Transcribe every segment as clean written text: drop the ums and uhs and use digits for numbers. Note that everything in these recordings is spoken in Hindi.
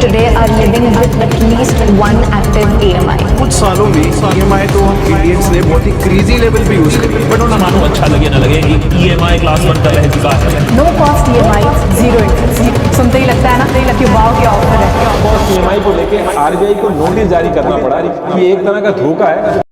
today are living with at least one active EMI. कुछ सालों में EMI तो हम इंडियंस ने बहुत ही क्रेजी लेवल पे यूज करी, बट ना मानो अच्छा लगे ना लगे, एक EMI क्लास 1 का रह चुका है। No cost EMI, zero interest. सुनते ही लगता है ना कि वाव क्या ऑफर है। कॉस्ट EMI को लेके RBI को नोटिस जारी करना पड़ा कि ये एक तरह का धोखा है।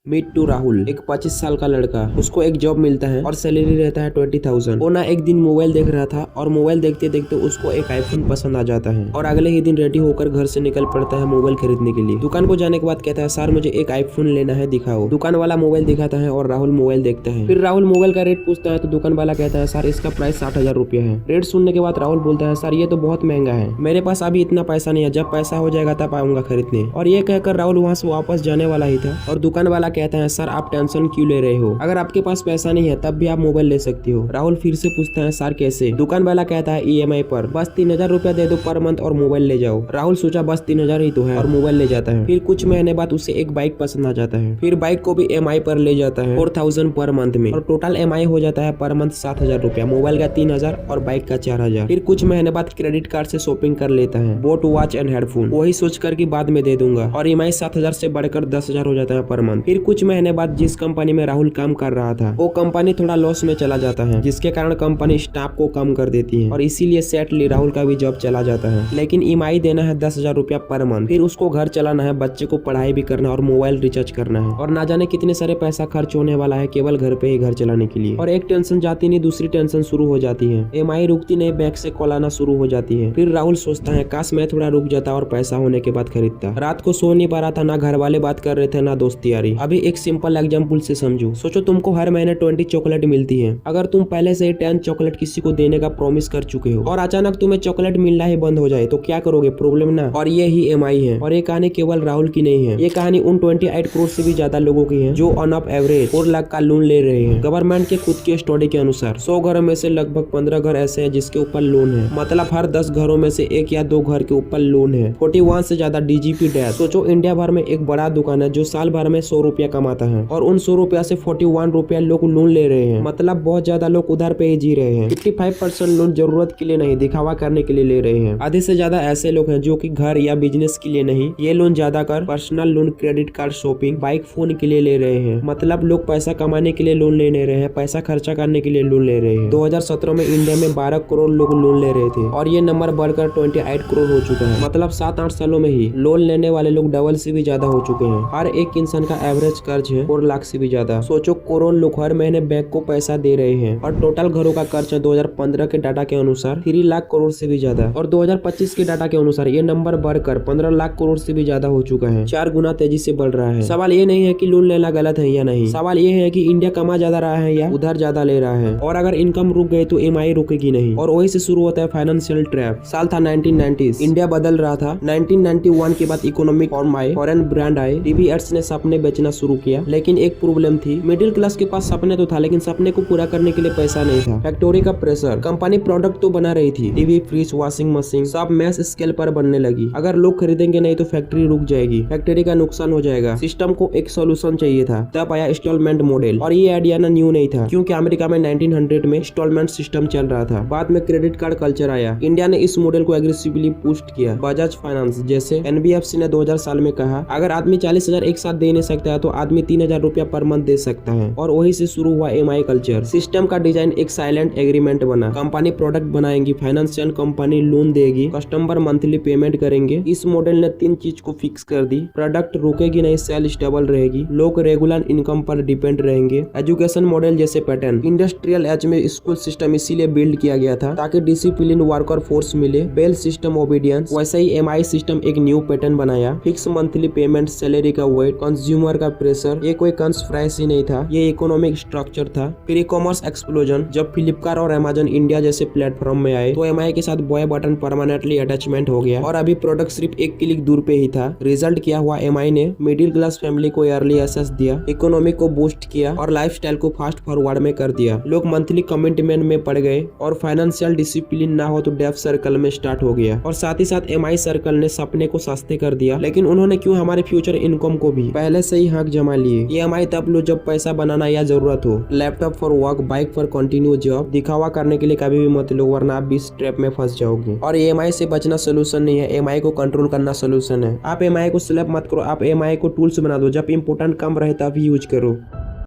मीट टू राहुल, एक 25 साल का लड़का। उसको एक जॉब मिलता है और सैलरी रहता है 20,000। वो ना एक दिन मोबाइल देख रहा था और मोबाइल देखते देखते उसको एक आईफोन पसंद आ जाता है और अगले ही दिन रेडी होकर घर से निकल पड़ता है मोबाइल खरीदने के लिए। दुकान को जाने के बाद कहता है, सर मुझे एक आईफोन लेना है, दिखाओ। दुकान वाला मोबाइल दिखाता है और राहुल मोबाइल देखता है। फिर राहुल मोबाइल का रेट पूछता है तो दुकान वाला कहता है, सर इसका प्राइस 60,000 रुपया है। रेट सुनने के बाद राहुल बोलता है, सर ये तो बहुत महंगा है, मेरे पास अभी इतना पैसा नहीं है, जब पैसा हो जाएगा तब आऊंगा खरीदने। और ये कहकर राहुल वहाँ से वापस जाने वाला ही था और दुकान वाला कहता है, सर आप टेंशन क्यों ले रहे हो, अगर आपके पास पैसा नहीं है तब भी आप मोबाइल ले सकती हो। राहुल फिर से पूछता है, सर कैसे? दुकान वाला कहता है, EMI पर, बस 3,000 रुपया दे दो पर मंथ और मोबाइल ले जाओ। राहुल सोचा बस 3,000 ही तो है और मोबाइल ले जाता है। फिर कुछ महीने बाद उसे एक बाइक पसंद आ जाता है। फिर बाइक को भी EMI पर ले जाता है 4,000 पर मंथ में, और टोटल EMI हो जाता है पर मंथ 7,000 रुपया, मोबाइल का 3,000 और बाइक का 4,000। फिर कुछ महीने बाद क्रेडिट कार्ड से शॉपिंग कर लेता है, बोट, वॉच एंड हेडफोन, वही सोच कर कि बाद में दे दूंगा, और EMI 7,000 से बढ़कर 10,000 हो जाता है पर मंथ। फिर कुछ महीने बाद जिस कंपनी में राहुल काम कर रहा था वो कंपनी थोड़ा लॉस में चला जाता है, जिसके कारण कंपनी स्टाफ को कम कर देती है और इसीलिए सैडली राहुल का भी जॉब चला जाता है। लेकिन EMI देना है 10,000 रुपया पर मंथ। फिर उसको घर चलाना है, बच्चे को पढ़ाई भी करना और मोबाइल रिचार्ज करना है, और ना जाने कितने सारे पैसा खर्च होने वाला है केवल घर पे ही घर चलाने के लिए। और एक टेंशन जाती नहीं दूसरी टेंशन शुरू हो जाती है, EMI रुकती नहीं, बैंक से कॉल आना शुरू हो जाती है। फिर राहुल सोचता है, काश मैं थोड़ा रुक जाता और पैसा होने के बाद खरीदता। रात को सो नहीं पा रहा था, ना घर वाले बात कर रहे थे ना दोस्ती यारी। अभी एक सिंपल एग्जाम्पल से समझो, सोचो तुमको हर महीने 20 चॉकलेट मिलती है। अगर तुम पहले से ही 10 चॉकलेट किसी को देने का प्रॉमिस कर चुके हो और अचानक तुम्हें चॉकलेट मिलना ही बंद हो जाए तो क्या करोगे? प्रॉब्लम ना। और ये ही EMI है। और ये कहानी केवल राहुल की नहीं है, ये कहानी उन 28 करोड़ से भी ज्यादा लोगों की है जो ऑन ऑफ एवरेज 4 लाख का लोन ले रहे हैं। गवर्नमेंट के खुद की स्टडी के अनुसार 100 घरों में से लगभग 15 घर ऐसे हैं जिसके ऊपर लोन है, मतलब हर 10 घरों में से 1 या 2 घर के ऊपर लोन है। 41 से ज्यादा DGP डेथ। सोचो इंडिया भर में एक बड़ा दुकान है जो साल भर में 100 रुपया कमाता है और उन 100 रुपया से 41 रुपया लोग लोन ले रहे हैं, मतलब बहुत ज्यादा लोग उधार पे ही जी रहे हैं। 55% लोन जरूरत के लिए नहीं, दिखावा करने के लिए ले रहे हैं। आधे से ज्यादा ऐसे लोग हैं जो कि घर या बिजनेस के लिए नहीं, ये लोन ज्यादा कर personal loan, credit card, shopping, bike, phone के लिए ले रहे हैं। मतलब लोग पैसा कमाने के लिए लोन ले नहीं रहे हैं, पैसा खर्चा करने के लिए लोन ले रहे हैं। 2017 में इंडिया में 12 करोड़ लोग लोन ले रहे थे और ये नंबर बढ़कर 28 करोड़ हो चुका है, मतलब 7-8 सालों में ही लोन लेने वाले लोग डबल से भी ज्यादा हो चुके हैं। हर एक इंसान का एवरेज कर्ज है 4 लाख से भी ज्यादा। सोचो करोड़ लोग हर महीने बैंक को पैसा दे रहे हैं और टोटल घरों का खर्च 2015 के डाटा के अनुसार 3 लाख करोड़ से भी ज्यादा, और 2025 के डाटा के अनुसार ये नंबर बढ़कर 15 लाख करोड़ से भी ज्यादा हो चुका है, 4 गुना तेजी से बढ़ रहा है। सवाल ये नहीं है कि लोन लेना गलत है या नहीं, सवाल ये है कि इंडिया कमा ज्यादा रहा है या उधार ज्यादा ले रहा है, और अगर इनकम रुक गई तो EMI रुकेगी नहीं। और वही से शुरू होता है फाइनेंशियल ट्रैप। साल था 1990s, इंडिया बदल रहा था। 1991 के बाद इकोनॉमिक फॉर्म आए, फॉरेन ब्रांड आए, टीवी एड्स ने सपने बेचना शुरू किया। लेकिन एक प्रॉब्लम थी, मिडिल क्लास के पास सपने तो था लेकिन सपने को पूरा करने के लिए पैसा नहीं था। फैक्ट्री का प्रेशर, कंपनी प्रोडक्ट तो बना रही थी, टीवी, फ्रिज, वॉशिंग मशीन सब मैस स्केल पर बनने लगी। अगर लोग खरीदेंगे नहीं तो फैक्ट्री रुक जाएगी, फैक्ट्री का नुकसान हो जाएगा। सिस्टम को एक सोल्यूशन चाहिए था, तब आया इंस्टॉलमेंट मॉडल। और ये आइडिया ना न्यू नहीं था क्योंकि अमेरिका में 1900 में इंस्टॉलमेंट सिस्टम चल रहा था। बाद में क्रेडिट कार्ड कल्चर आया, इंडिया ने इस मॉडल को एग्रेसिवली पुस्ट किया। बजाज फाइनेंस जैसे NBFC ने 2000 साल में कहा, अगर आदमी 40,000 एक साथ दे नहीं सकता है तो आदमी 3,000 रुपया पर मंथ दे सकता है। और वही से शुरू हुआ EMI कल्चर। सिस्टम का डिजाइन एक साइलेंट एग्रीमेंट बना, कंपनी प्रोडक्ट बनाएंगी, फाइनेंशियल कंपनी लोन देगी, कस्टमर मंथली पेमेंट करेंगे। इस मॉडल ने 3 चीज को फिक्स कर दी, प्रोडक्ट रुकेगी नहीं, सेल स्टेबल रहेगी, लोग रेगुलर इनकम पर डिपेंड रहेंगे। एजुकेशन मॉडल जैसे पैटर्न, इंडस्ट्रियल एज में स्कूल सिस्टम इसीलिए बिल्ड किया गया था ताकि डिसिप्लिन वर्कर फोर्स मिले, बेल सिस्टम ओबीडियंस। वैसे ही EMI सिस्टम एक न्यू पैटर्न बनाया, फिक्स मंथली पेमेंट, सैलरी का वेट, कंज्यूमर का प्रेशर। ये कोई कंस्पिरेसी नहीं था, ये इकोनॉमिक स्ट्रक्चर था। फिर ई कॉमर्स एक्सप्लोजन, जब फ्लिपकार्ट और अमेजन इंडिया जैसे प्लेटफॉर्म में आए तो EMI के साथ बॉय बटन परमानेंटली अटैचमेंट हो गया और अभी प्रोडक्ट सिर्फ 1 क्लिक दूर पे ही था। रिजल्ट क्या हुआ, EMI ने मिडिल क्लास फैमिली को अर्ली एक्सेस दिया, इकोनॉमी को बूस्ट किया और लाइफस्टाइल को फास्ट फॉरवर्ड में कर दिया। लोग मंथली कमिटमेंट में पड़ गए और फाइनेंशियल डिसिप्लिन ना हो तो डेफ सर्कल में स्टार्ट हो गया। और साथ ही साथ EMI सर्कल ने सपने को सस्ते कर दिया, लेकिन उन्होंने क्यों हमारे फ्यूचर इनकम को भी पहले से ही हाँ लाख जमा लिए। EMI तब लो जब पैसा बनाना या जरूरत हो। Laptop for work, bike for continue job. दिखावा करने के लिए कभी भी मत लो, वरना आप इस ट्रैप में फंस जाओगे। और EMI से बचना सोल्यूशन नहीं है, EMI को कंट्रोल करना सोल्यूशन है। आप EMI को स्लैप मत करो, आप EMI को टूल्स बना दो। जब इंपोर्टेंट कम रहे तब यूज करो।